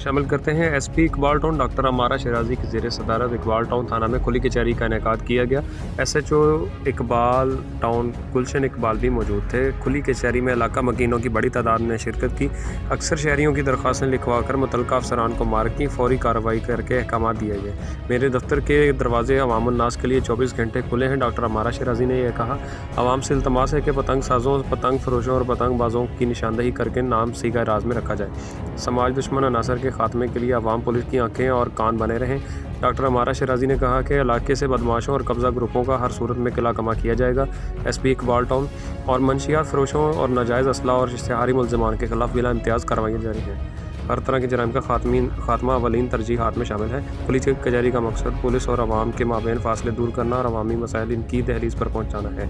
शामिल करते हैं। एसपी इकबाल टाउन डॉक्टर अमारा शराजी की ज़ेर सदारत इकबाल टाउन थाना में खुली कचहरी का इनेकाद किया गया। एसएचओ इकबाल टाउन गुलशन इकबाल भी मौजूद थे। खुली कचहरी में इलाका मकीनों की बड़ी तादाद ने शिरकत की। अक्सर शहरियों की दरख्वास्तें लिखवा कर मुतल्लिका अफसरान को मार्क की फौरी कार्रवाई करके अहकाम दिए गए। मेरे दफ्तर के दरवाजे अवामुन्नास के लिए 24 घंटे खुले हैं। डॉक्टर अमारा शराजी ने यह कहा, आवाम से इल्तमास है कि पतंग साजों, पतंग फरोशों और पतंगबाजों की निशानदही करके नाम सीगा राज में रखा जाए। समाज दुश्मन अनासर के खात्मे के लिए अवाम पुलिस की आंखें और कान बने रहें। डॉक्टर अमारा शराजी ने कहा कि इलाके से बदमाशों और कब्ज़ा ग्रुपों का हर सूरत में किला कमा किया जाएगा। एसपी इकबाल टाउन और मंशियात फरोशों और नाजायज़ असला और इश्तिहारी मुल्ज़िमान के खिलाफ बिला इम्तियाज़ कार्रवाई जारी है। हर तरह के जराइम का खात्मा अवलीन तरजीहात में शामिल है। खुली कचहरी का मकसद पुलिस और अवाम के माबैन फासले दूर करना और अवामी मसाइल इनकी दहलीज पर पहुँचाना है।